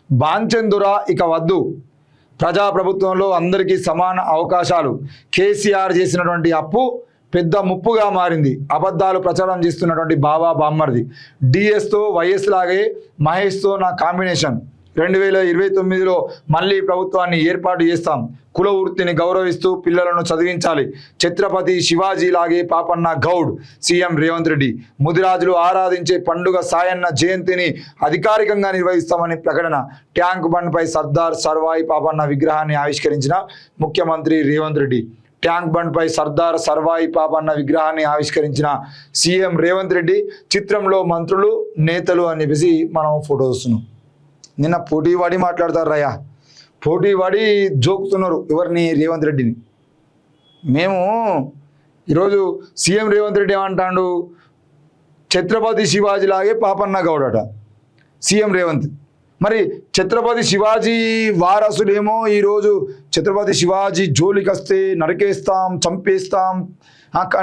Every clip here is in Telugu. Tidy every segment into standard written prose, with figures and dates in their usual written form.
బాంచెందురా ఇక వద్దు, ప్రజాప్రభుత్వంలో అందరికీ సమాన అవకాశాలు, కేసీఆర్ చేసినటువంటి అప్పు పెద్ద ముప్పుగా మారింది, అబద్ధాలు ప్రచారం చేస్తున్నటువంటి బాబా బామ్మర్ది, డిఎస్తో వైఎస్ లాగే మహేష్తో నా కాంబినేషన్, 2029లో మళ్ళీ ప్రభుత్వాన్ని ఏర్పాటు చేస్తాం, కుల వృత్తిని గౌరవిస్తూ పిల్లలను చదివించాలి, ఛత్రపతి శివాజీ లాగే పాపన్న గౌడ్, సీఎం రేవంత్ రెడ్డి, ముదిరాజులు ఆరాధించే పండుగ సాయన్న జయంతిని అధికారికంగా నిర్వహిస్తామని ప్రకటన, ట్యాంక్ బండ్పై సర్దార్ సర్వాయి పాపన్న విగ్రహాన్ని ఆవిష్కరించిన ముఖ్యమంత్రి రేవంత్ రెడ్డి, ట్యాంక్ బండ్పై సర్దార్ సర్వాయి పాపన్న విగ్రహాన్ని ఆవిష్కరించిన సీఎం రేవంత్ రెడ్డి, చిత్రంలో మంత్రులు నేతలు అని చెప్పేసి మనం ఫోటో చూస్తున్నాం. నిన్న పోటీ పడి మాట్లాడతారు రయ్యా, పోటీ పడి జోకుతున్నారు ఎవరిని, రేవంత్ రెడ్డిని. మేము ఈరోజు సీఎం రేవంత్ రెడ్డి ఏమంటాడు, ఛత్రపతి శివాజీ లాగే పాపన్న గౌడ్ అట సీఎం రేవంత్. మరి ఛత్రపతి శివాజీ వారసులేమో ఈరోజు ఛత్రపతి శివాజీ జోలికి వస్తే నరికేస్తాం చంపేస్తాం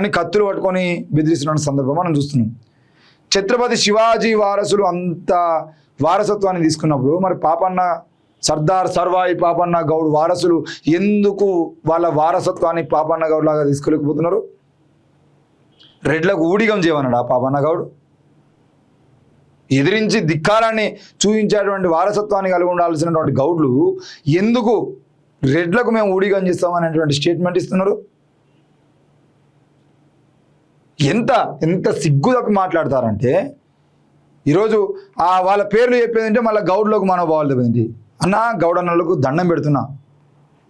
అని కత్తులు పట్టుకొని బెదిరిస్తున్న సందర్భం మనం చూస్తున్నాం. ఛత్రపతి శివాజీ వారసులు అంత వారసత్వాన్ని తీసుకున్నప్పుడు మరి పాపన్న సర్దార్ సర్వాయి పాపన్న గౌడ్ వారసులు ఎందుకు వాళ్ళ వారసత్వాన్ని పాపన్న గౌడ్ లాగా తీసుకోలేకపోతున్నారు? రెడ్లకు ఊడిగం చేయమన్నాడు ఆ పాపన్న గౌడ్. ఎదిరించి ధిక్కారాన్ని చూపించేటువంటి వారసత్వాన్ని కలిగి ఉండాల్సినటువంటి గౌడ్లు ఎందుకు రెడ్లకు మేము ఊడిగం చేస్తామనేటువంటి స్టేట్మెంట్ ఇస్తున్నారు? ఎంత ఎంత సిగ్గుదప్పి మాట్లాడతారంటే, ఈరోజు వాళ్ళ పేర్లు చెప్పేదంటే మళ్ళీ గౌడ్లకు మనోభావాలు దెబ్బతింది. అన్న గౌడన్నలకు దండం పెడుతున్నా,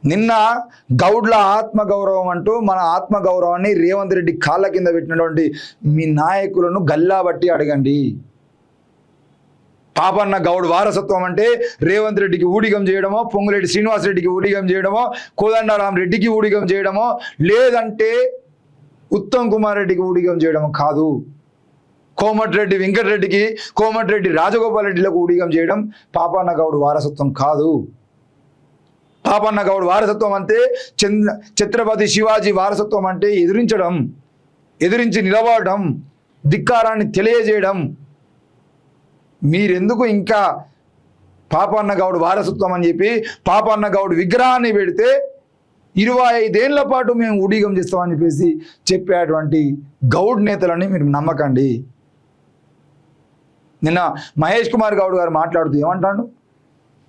నిన్న గౌడ్ల ఆత్మగౌరవం అంటూ మన ఆత్మగౌరవాన్ని రేవంత్ రెడ్డి కాళ్ళ కింద పెట్టినటువంటి మీ నాయకులను గల్లా బట్టి అడగండి. పాపన్న గౌడ్ వారసత్వం అంటే రేవంత్ రెడ్డికి ఊడిగం చేయడమో, పొంగులేటి శ్రీనివాసరెడ్డికి ఊడిగం చేయడమో, కోదండరాం రెడ్డికి ఊడిగం చేయడమో, లేదంటే ఉత్తమ్ కుమార్ రెడ్డికి ఊడిగం చేయడమో కాదు. కోమటిరెడ్డి వెంకటరెడ్డికి, కోమటిరెడ్డి రాజగోపాల్ రెడ్డిలకు ఊడిగం చేయడం పాపన్న గౌడ్ వారసత్వం కాదు. పాపన్న గౌడ్ వారసత్వం అంటే ఛత్రపతి శివాజీ వారసత్వం అంటే ఎదిరించడం, ఎదిరించి నిలబడడం, ధిక్కారాన్ని తెలియజేయడం. మీరెందుకు ఇంకా పాపన్న గౌడ్ వారసత్వం అని చెప్పి పాపన్న గౌడ్ విగ్రహాన్ని పెడితే 25 ఏళ్ల పాటు మేము ఊడిగం చేస్తామని చెప్పేసి చెప్పేటువంటి గౌడ్ నేతలని మీరు నమ్మకండి. నిన్న మహేష్ కుమార్ గౌడ్ గారు మాట్లాడుతూ ఏమంటాడు,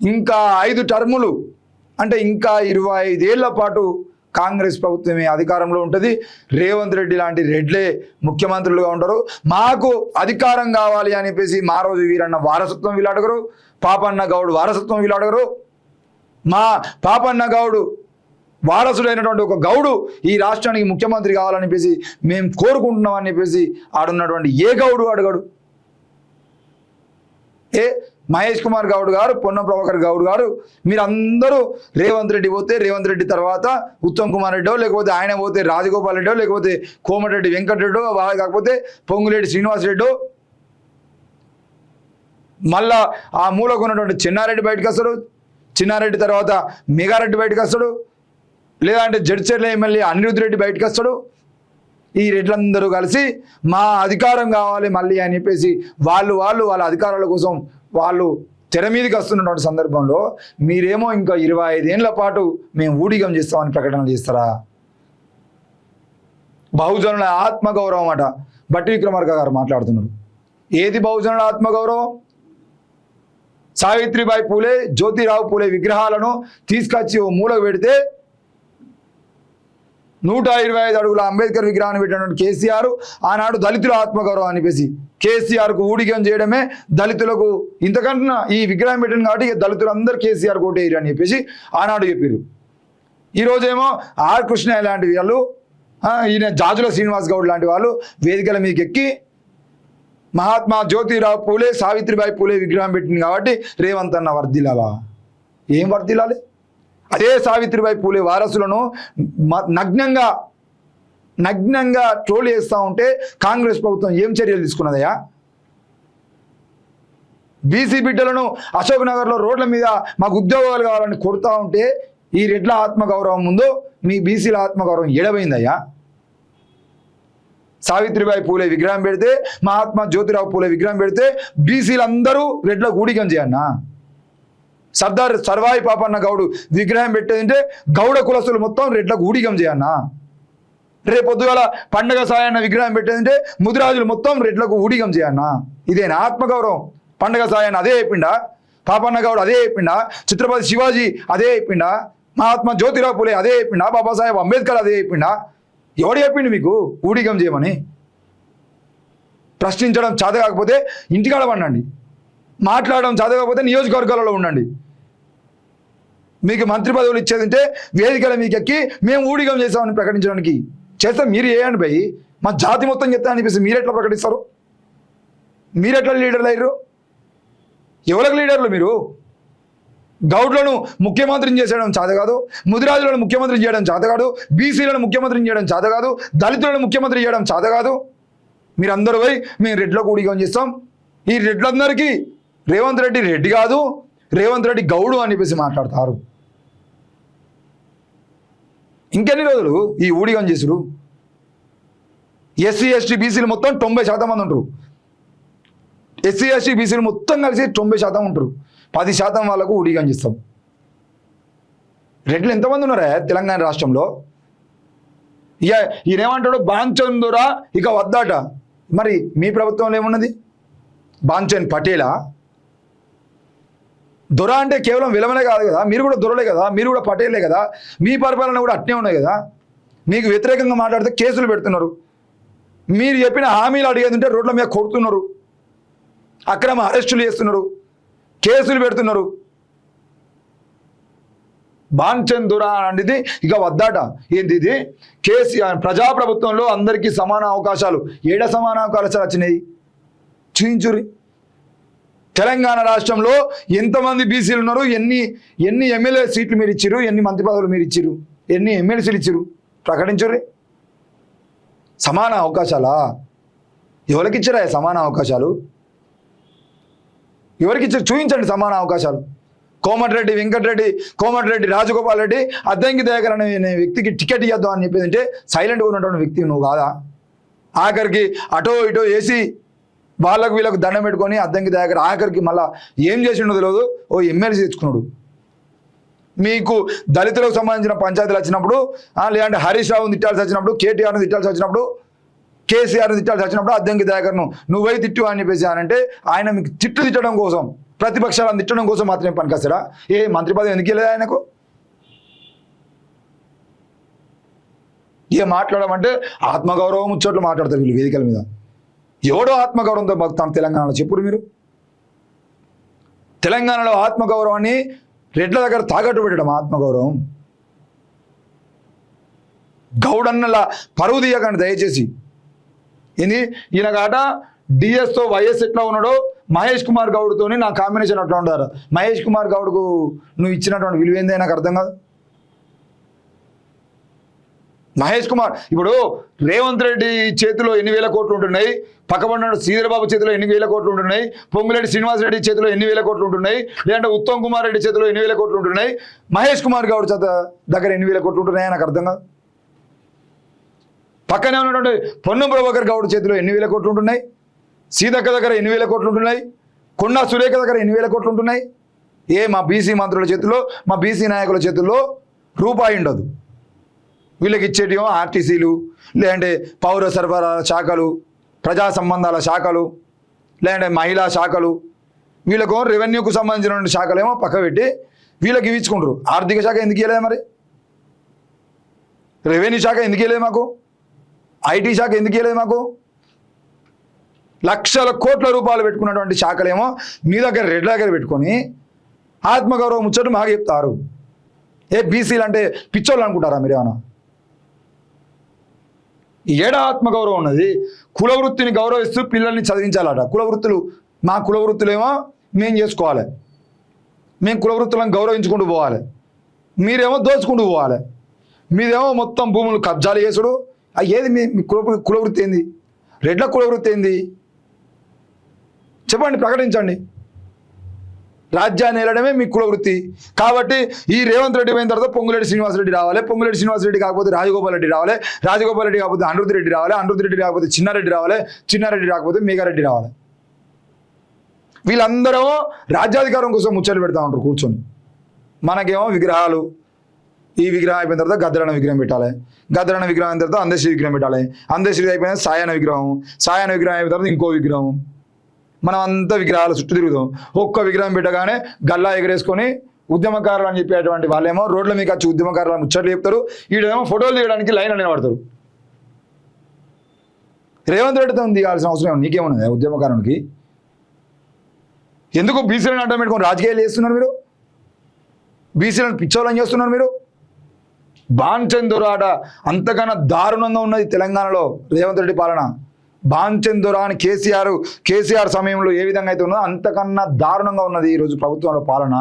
ఇంకా 5 టర్ములు అంటే ఇంకా 25 ఏళ్ల పాటు కాంగ్రెస్ ప్రభుత్వమే అధికారంలో ఉంటుంది, రేవంత్ రెడ్డి లాంటి రెడ్లే ముఖ్యమంత్రులుగా ఉంటారు, మాకు అధికారం కావాలి అని చెప్పేసి మా రోజు వీరన్న వారసత్వం వీళ్ళు అడగరు, పాపన్న గౌడ్ వారసత్వం వీళ్ళు అడగరు. మా పాపన్న గౌడు వారసుడైనటువంటి ఒక గౌడు ఈ రాష్ట్రానికి ముఖ్యమంత్రి కావాలని చెప్పేసి మేము కోరుకుంటున్నాం అని చెప్పేసి ఆడున్నటువంటి ఏ గౌడు అడగడు. మహేష్ కుమార్ గౌడ్ గారు, పొన్నం ప్రభాకర్ గౌడ్ గారు, మీరందరూ రేవంత్ రెడ్డి పోతే రేవంత్ రెడ్డి తర్వాత ఉత్తమ్ కుమార్ రెడ్డో, లేకపోతే ఆయన పోతే రాజగోపాల్ రెడ్డో, లేకపోతే కోమటిరెడ్డి వెంకటరెడ్డో, కాకపోతే పొంగులేటి శ్రీనివాస్ రెడ్డో, మళ్ళా ఆ మూలకు ఉన్నటువంటి చిన్నారెడ్డి బయటకు వస్తాడు, చిన్నారెడ్డి తర్వాత మెగారెడ్డి బయటకు వస్తాడు, లేదంటే జడ్చర్ల ఎమ్మెల్యే అనిరుద్ధ్ రెడ్డి బయటకు వస్తాడు. ఈ రెడ్లందరూ కలిసి మా అధికారం కావాలి మళ్ళీ అని చెప్పేసి వాళ్ళ అధికారాల కోసం వాళ్ళు తెర మీదకి వస్తున్నటువంటి సందర్భంలో మీరేమో ఇంకా 25 ఏళ్ల పాటు మేము ఊడిగం చేస్తామని ప్రకటనలు చేస్తారా? బహుజనుల ఆత్మగౌరవం అట బట్టి విక్రమార్క గారు మాట్లాడుతున్నారు. ఏది బహుజనుల ఆత్మగౌరవం? సావిత్రిబాయి పూలే, జ్యోతిరావు పూలే విగ్రహాలను తీసుకొచ్చి ఓ మూలకు పెడితే 125 అడుగుల అంబేద్కర్ విగ్రహాన్ని పెట్టినటువంటి కేసీఆర్ ఆనాడు దళితుల ఆత్మగౌరవం అని చెప్పేసి కేసీఆర్కు ఊడిగం చేయడమే దళితులకు, ఇంతకంటే ఈ విగ్రహం పెట్టింది కాబట్టి దళితులందరూ కేసీఆర్ కోటేయరు అని చెప్పేసి ఆనాడు చెప్పారు. ఈరోజేమో ఆర్ కృష్ణ లాంటి వాళ్ళు, ఈయన జాజుల శ్రీనివాస్ గౌడ్ లాంటి వాళ్ళు వేదికల మీదకి ఎక్కి మహాత్మా జ్యోతిరావు పూలే, సావిత్రిబాయి పూలే విగ్రహం పెట్టింది కాబట్టి రేవంత్ అన్న వర్ధిల్లాలా? ఏం వర్ధిల్లాలి? అదే సావిత్రిబాయి పూలే వారసులను నగ్నంగా ట్రోల్ చేస్తూ ఉంటే కాంగ్రెస్ ప్రభుత్వం ఏం చర్యలు తీసుకున్నదయ్యా? బీసీ బిడ్డలను అశోక్ నగర్లో రోడ్ల మీద మాకు ఉద్యోగాలు కావాలని కొడుతూ ఉంటే ఈ రెడ్ల ఆత్మగౌరవం ముందు మీ బీసీల ఆత్మగౌరవం ఎడబోయిందయ్యా? సావిత్రిబాయి పూలే విగ్రహం పెడితే, మహాత్మా జ్యోతిరావు పూలే విగ్రహం పెడితే బీసీలందరూ రెడ్లకు ఊడిగం చేయన్నా? సర్దార్ సర్వాయి పాపన్న గౌడు విగ్రహం పెట్టేదంటే గౌడ కులస్తులు మొత్తం రెడ్లకు ఊడిగం చేయన్నా. రేపు పొద్దుగాల పండగ సాయన్న విగ్రహం పెట్టేదంటే ముదిరాజులు మొత్తం రెడ్లకు ఊడిగం చేయన్నా. ఇదేనా ఆత్మగౌరవం? పండగ సాయన్న అదే చెప్పిండా, పాపన్న గౌడ్ అదే చెప్పిండా, ఛత్రపతి శివాజీ అదే చెప్పిండా, మహాత్మా జ్యోతిరావు పూలే అదే చెప్పిండా, బాబాసాహెబ్ అంబేద్కర్ అదే చెప్పిండా? ఎవడు చెప్పిండు మీకు ఊడిగం చేయమని? ప్రశ్నించడం చేత కాకపోతే ఇంటికాడ పండండి, మాట్లాడడం చేత కాకపోతే నియోజకవర్గాలలో ఉండండి. మీకు మంత్రి పదవులు ఇచ్చేదంటే వేదికల మీకు ఎక్కి మేము ఊడిగం చేస్తామని ప్రకటించడానికి చేస్తే మీరు చేయండి భయ్. మా జాతి మొత్తం చెప్తా అనిపిస్తే మీరెట్లా ప్రకటిస్తారు? మీరెట్లా లీడర్లు అయ్యారు? ఎవరికి లీడర్లు మీరు? గౌడ్లను ముఖ్యమంత్రిని చేసేయడం చేత కాదు, ముదిరాజులను ముఖ్యమంత్రి చేయడం చేత కాదు, బీసీలను ముఖ్యమంత్రిని చేయడం చేత కాదు, దళితులను ముఖ్యమంత్రి చేయడం చేత కాదు. మీరందరూ పోయి మేము రెడ్లకు ఊడిగం చేస్తాం. ఈ రెడ్లందరికీ రేవంత్ రెడ్డి రెడ్డి కాదు, రేవంత్ రెడ్డి గౌడు అని చెప్పేసి మాట్లాడతారు. ఇంకెన్ని రోజులు ఈ ఊడిగం చేసుడు? ఎస్సీ ఎస్టీ బీసీలు మొత్తం 90% మంది ఉంటారు. ఎస్సీ ఎస్టీ బీసీలు మొత్తం కలిసి 90% ఉంటారు. 10% వాళ్ళకు ఊడిగం చేస్తాం. రెడ్లు ఎంతమంది ఉన్నారా తెలంగాణ రాష్ట్రంలో? ఇక ఈయనేమంటాడు, బాంచందురా ఇక వద్దాట. మరి మీ ప్రభుత్వంలో ఏమున్నది? బాంచన్ పటేలా? దొర అంటే కేవలం విలమనే కాదు కదా, మీరు కూడా దొరలే కదా, మీరు కూడా పటేలే కదా, మీ పరిపాలన కూడా అట్నే ఉన్నాయి కదా. మీకు వ్యతిరేకంగా మాట్లాడితే కేసులు పెడుతున్నారు. మీరు చెప్పిన హామీలు అడిగేదంటే రోడ్ల మీద కొడుతున్నారు, అక్రమ అరెస్టులు చేస్తున్నారు, కేసులు పెడుతున్నారు. బాంచన్ దొర అనేది ఇక వద్దాట. ఏంది ఇది? కేసీఆర్ ప్రజాప్రభుత్వంలో అందరికీ సమాన అవకాశాలు. ఏడ సమాన అవకాశాలు వచ్చినాయి చూయించురి. తెలంగాణ రాష్ట్రంలో ఎంతమంది బీసీలు ఉన్నారు? ఎన్ని ఎమ్మెల్యే సీట్లు మీరు ఇచ్చిరు? ఎన్ని మంత్రి పదవులు మీరు ఇచ్చిరు? ఎన్ని ఎమ్మెల్సీలు ఇచ్చిరు? ప్రకటించుర్రి. సమాన అవకాశాలా? ఎవరికి ఇచ్చారా సమాన అవకాశాలు? ఎవరికి ఇచ్చారు? చూపించండి సమాన అవకాశాలు. కోమటిరెడ్డి వెంకటరెడ్డి, కోమటిరెడ్డి రాజగోపాల్ రెడ్డి, అద్దంకి దయాకర్ అనే వ్యక్తికి టికెట్ ఇద్దాం అని చెప్పేది అంటే సైలెంట్గా ఉన్నటువంటి వ్యక్తి నువ్వు కాదా? ఆఖరికి అటో ఇటో వేసి వాళ్ళకు వీళ్ళకు దండం పెట్టుకొని అద్దంకి దయాకర్ ఆఖరికి మళ్ళీ ఏం చేసిండో తెలియదు, ఓ ఎమ్మెల్సీ తెచ్చుకున్నాడు. మీకు దళితులకు సంబంధించిన పంచాయతీలు వచ్చినప్పుడు, లేదంటే హరీష్ రావుని తిట్టాల్సి వచ్చినప్పుడు, కేటీఆర్ని తిట్టాల్సి వచ్చినప్పుడు, కేసీఆర్ని తిట్టాల్సి వచ్చినప్పుడు అద్దంకి దయాకర్ను నువ్వై తిట్టు అని చెప్పేసి అంటే ఆయన మీకు తిట్టడం కోసం, ప్రతిపక్షాలను తిట్టడం కోసం మాత్రమే పనికొస్తాడా? ఏ మంత్రి పదవి ఎందుకు వెళ్ళలేదు ఆయనకు? ఏ మాట్లాడమంటే ఆత్మగౌరవం ముచ్చట్లు మాట్లాడతారు వీళ్ళు వేదికల మీద. ఎవడో ఆత్మగౌరవంతో బతుకుతాం తెలంగాణలో? చెప్పుడు మీరు. తెలంగాణలో ఆత్మగౌరవాన్ని రెడ్ల దగ్గర తాకట్టు పెట్టడం ఆత్మగౌరవం. గౌడన్నలా పరువు తీయకండి దయచేసి. ఇది ఈయన కాట డిఎస్తో వైఎస్ ఎట్లా ఉన్నాడో మహేష్ కుమార్ గౌడ్తోని నా కాంబినేషన్ అట్లా ఉంటారు. మహేష్ కుమార్ గౌడ్కు నువ్వు ఇచ్చినటువంటి విలువ ఏంది నాకు అర్థం కాదు. మహేష్ కుమార్ ఇప్పుడు రేవంత్ రెడ్డి చేతిలో ఎన్ని వేల కోట్లు ఉంటున్నాయి, పక్కపడిన శ్రీధరబాబు చేతిలో ఎన్ని వేల కోట్లు ఉంటున్నాయి, పొంగులేటి శ్రీనివాసరెడ్డి చేతిలో ఎన్ని వేల కోట్లు ఉంటున్నాయి, లేదంటే ఉత్తమ్ కుమార్ రెడ్డి చేతిలో ఎన్ని వేల కోట్లు ఉంటున్నాయి, మహేష్ కుమార్ గౌడ్ దగ్గర ఎన్ని వేల కోట్లు ఉంటున్నాయి నాకు అర్థం కాదు. పక్కనే ఉన్నటువంటి పొన్నం ప్రభాకర్ గౌడ్ చేతిలో ఎన్ని వేల కోట్లు ఉంటున్నాయి, సీతక్క దగ్గర ఎన్ని వేల కోట్లు ఉంటున్నాయి, కొండా సురేఖ దగ్గర ఎన్ని వేల కోట్లు ఉంటున్నాయి. మా బీసీ మంత్రుల చేతుల్లో, మా బీసీ నాయకుల చేతుల్లో రూపాయి ఉండదు. వీళ్ళకి ఇచ్చేటివో ఆర్టీసీలు, లేదంటే పౌర సరఫరాల శాఖలు, ప్రజా సంబంధాల శాఖలు, లేదంటే మహిళా శాఖలు, వీళ్ళకు రెవెన్యూకు సంబంధించిన శాఖలేమో పక్క పెట్టి వీళ్ళకి ఇచ్చుకుంటారు. ఆర్థిక శాఖ ఎందుకు ఇవ్వలేదు? మరి రెవెన్యూ శాఖ ఎందుకు ఇవ్వలేదు మాకు? ఐటీ శాఖ ఎందుకు ఇవ్వలేదు మాకు? లక్షల కోట్ల రూపాయలు పెట్టుకున్నటువంటి శాఖలేమో మీ దగ్గర రెడ్ల దగ్గర పెట్టుకొని ఆత్మగౌరవం ముచ్చట మాకు చెప్తారు. బీసీలు అంటే పిచ్చోళ్ళు అనుకుంటారా మీరేమన్నా? ఏడా ఆత్మగౌరవం ఉన్నది? కులవృత్తిని గౌరవిస్తూ పిల్లల్ని చదివించాలట. మా కులవృత్తులేమో మేము చేసుకోవాలి, మేము కులవృత్తులను గౌరవించుకుంటూ పోవాలి, మీరేమో దోచుకుంటూ పోవాలి. మీదేమో మొత్తం భూములు కబ్జాలు చేసుడు. ఏది మీ కులవృత్తి ఏంది? రెడ్ల కులవృత్తి ఏంది చెప్పండి, ప్రకటించండి. రాజ్యాన్ని ఏలడమే మీ కులవృత్తి. కాబట్టి ఈ రేవంత్ రెడ్డి పోయిన తర్వాత పొంగులేటి శ్రీనివాసరెడ్డి రావాలి, పొంగులేటి శ్రీనివాసరెడ్డి కాకపోతే రాజగోపాల్ రెడ్డి రావాలి, రాజగోపాల్ రెడ్డి కాకపోతే అనిరుద్ధ్ రెడ్డి రావాలి, అనిరుద్ధ్ రెడ్డి కాకపోతే చిన్నారెడ్డి రావాలి, చిన్నారెడ్డి రాకపోతే మేఘారెడ్డి రావాలి. వీళ్ళందరూ రాజ్యాధికారం కోసం ముచ్చట్లు పెడతా ఉంటారు కూర్చొని. మనకేమో విగ్రహాలు, ఈ విగ్రహం అయిపోయిన తర్వాత గద్దరన్న విగ్రహం పెట్టాలి, గద్దరన్న విగ్రహం అయిన తర్వాత అందశ్రీ విగ్రహం పెట్టాలి, అందశ్రీ అయిపోయిన సాయన విగ్రహం, సాయన విగ్రహం అయిపోయిన తర్వాత ఇంకో విగ్రహం. మనం అంతా విగ్రహాల చుట్టూ తిరుగుతాం. ఒక్క విగ్రహం పెట్టగానే గల్లా ఎగరేసుకొని ఉద్యమకారులు అని చెప్పేటువంటి వాళ్ళేమో రోడ్ల మీకు వచ్చి ఉద్యమకారులు ముచ్చట్లు చెప్తారు. వీడేమో ఫోటోలు తీయడానికి లైన్ నిలబడతారు. రేవంత్ రెడ్డితో దిగాల్సిన అవసరం నీకేమున్నది ఉద్యమకారునికి? ఎందుకు బీసీలను అడ్డం పెట్టుకొని రాజకీయాలు చేస్తున్నారు మీరు? బీసీలను పిచ్చోళ్ళని చేస్తున్నారు మీరు. బాన్చందొరాట అంతకన్నా దారుణంగా ఉన్నది తెలంగాణలో రేవంత్ రెడ్డి పాలన. బాన్చందొరా అని కేసీఆర్ సమయంలో ఏ విధంగా అయితే ఉన్నదో అంతకన్నా దారుణంగా ఉన్నది ఈరోజు ప్రభుత్వంలో పాలన.